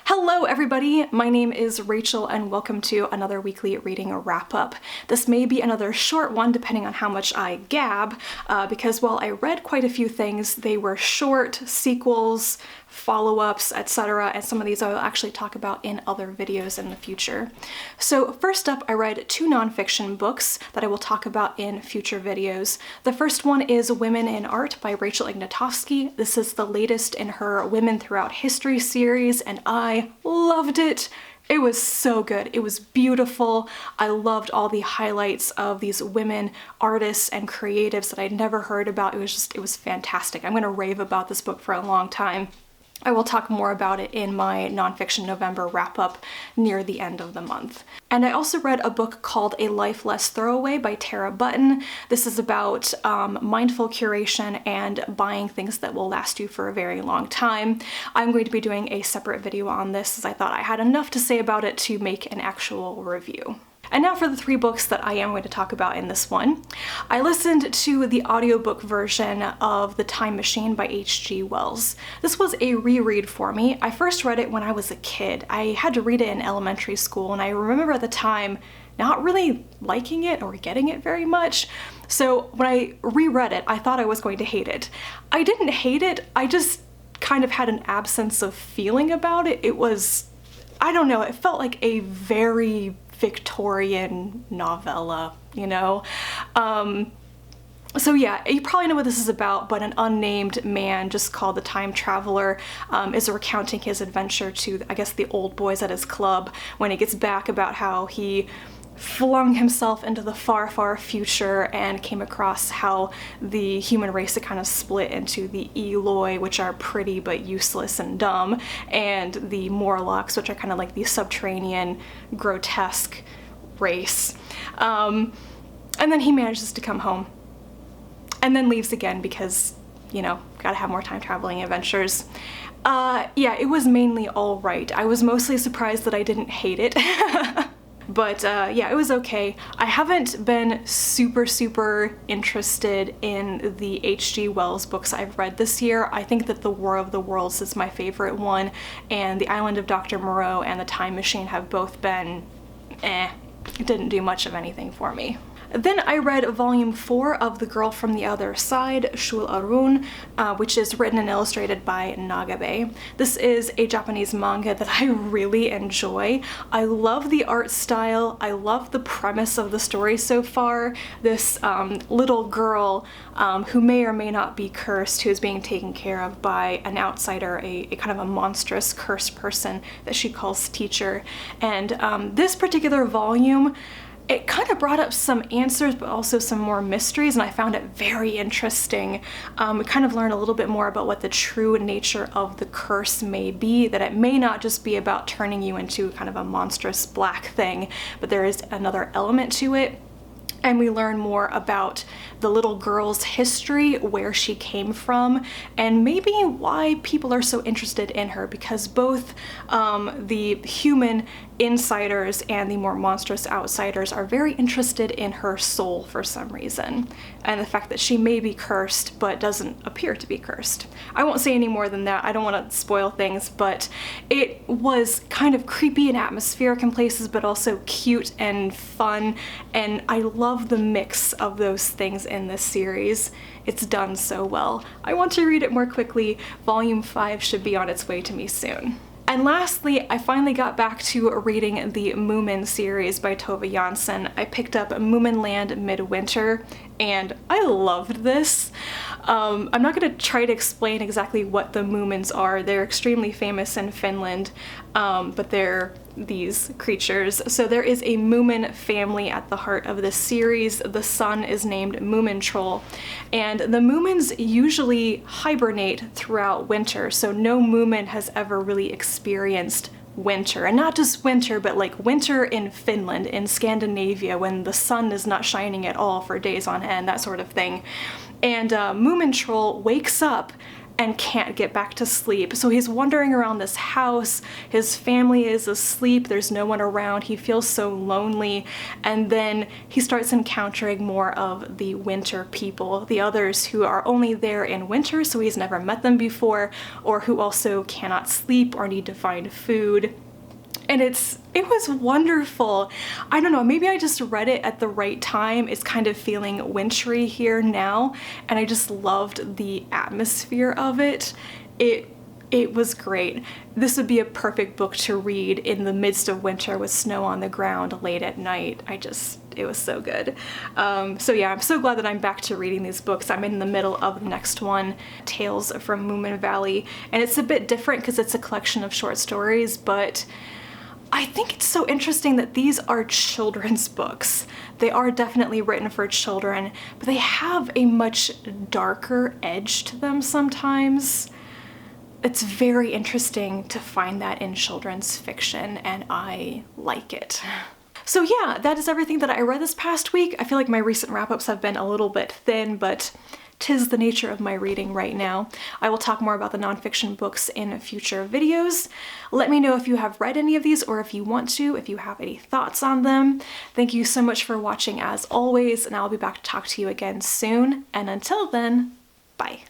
Hello everybody, my name is Rachel and welcome to another weekly reading wrap-up. This may be another short one depending on how much I gab, because while I read quite a few things, they were short sequels, follow-ups, etc., and some of these I will actually talk about in other videos in the future. So first up, I read two nonfiction books that I will talk about in future videos. The first one is Women in Art by Rachel Ignotofsky. This is the latest in her Women Throughout History series, and I loved it. It was so good. It was beautiful. I loved all the highlights of these women artists and creatives that I'd never heard about. It was fantastic. I'm gonna rave about this book for a long time. I will talk more about it in my Nonfiction November wrap-up near the end of the month. And I also read a book called A Life Less Throwaway by Tara Button. This is about mindful curation and buying things that will last you for a very long time. I'm going to be doing a separate video on this as I thought I had enough to say about it to make an actual review. And now for the three books that I am going to talk about in this one. I listened to the audiobook version of The Time Machine by H.G. Wells. This was a reread for me. I first read it when I was a kid. I had to read it in elementary school, and I remember at the time not really liking it or getting it very much. So when I reread it, I thought I was going to hate it. I didn't hate it, I just kind of had an absence of feeling about it. It was, I don't know, it felt like a very Victorian novella, you know? So yeah, you probably know what this is about, but an unnamed man, just called the Time Traveler, is recounting his adventure to, I guess, the old boys at his club when he gets back about how he flung himself into the far, far future and came across how the human race had kind of split into the Eloi, which are pretty but useless and dumb, and the Morlocks, which are kind of like the subterranean, grotesque race. And then he manages to come home and then leaves again because, you know, gotta have more time traveling adventures. Yeah, it was mainly all right. I was mostly surprised that I didn't hate it. But yeah, it was okay. I haven't been super interested in the H.G. Wells books I've read this year. I think that The War of the Worlds is my favorite one, and The Island of Dr. Moreau and The Time Machine have both been It didn't do much of anything for me. Then I read volume 4 of The Girl from the Other Side, Shul Arun, which is written and illustrated by Nagabe. This is a Japanese manga that I really enjoy. I love the art style, I love the premise of the story so far. This little girl who may or may not be cursed, who is being taken care of by an outsider, a kind of a monstrous cursed person that she calls teacher. And this particular volume, it kind of brought up some answers, but also some more mysteries, and I found it very interesting. We kind of learned a little bit more about what the true nature of the curse may be, that it may not just be about turning you into kind of a monstrous black thing, but there is another element to it. And we learn more about the little girl's history, where she came from, and maybe why people are so interested in her, because both the human insiders and the more monstrous outsiders are very interested in her soul for some reason, and the fact that she may be cursed but doesn't appear to be cursed. I won't say any more than that, I don't want to spoil things, but it was kind of creepy and atmospheric in places, but also cute and fun, and I love the mix of those things in this series. It's done so well. I want to read it more quickly. Volume 5 should be on its way to me soon. And lastly, I finally got back to reading the Moomin series by Tove Jansson. I picked up Moominland Midwinter, and I loved this. I'm not going to try to explain exactly what the Moomins are. They're extremely famous in Finland, but they're these creatures. So there is a Moomin family at the heart of this series. The son is named Moomin Troll, and the Moomins usually hibernate throughout winter, so no Moomin has ever really experienced winter, and not just winter, but like winter in Finland, in Scandinavia, when the sun is not shining at all for days on end, that sort of thing. And Moomin Troll wakes up and can't get back to sleep. So he's wandering around this house, his family is asleep, there's no one around, he feels so lonely, and then he starts encountering more of the winter people, the others who are only there in winter, so he's never met them before, or who also cannot sleep or need to find food. And it was wonderful. I don't know, maybe I just read it at the right time. It's kind of feeling wintry here now, and I just loved the atmosphere of it. It was great. This would be a perfect book to read in the midst of winter with snow on the ground late at night. It was so good. So yeah, I'm so glad that I'm back to reading these books. I'm in the middle of the next one, Tales from Moomin Valley, and it's a bit different because it's a collection of short stories, but I think it's so interesting that these are children's books. They are definitely written for children, but they have a much darker edge to them sometimes. It's very interesting to find that in children's fiction, and I like it. So yeah, that is everything that I read this past week. I feel like my recent wrap-ups have been a little bit thin, but 'tis the nature of my reading right now. I will talk more about the nonfiction books in future videos. Let me know if you have read any of these, or if you want to, if you have any thoughts on them. Thank you so much for watching as always, and I'll be back to talk to you again soon. And until then, bye.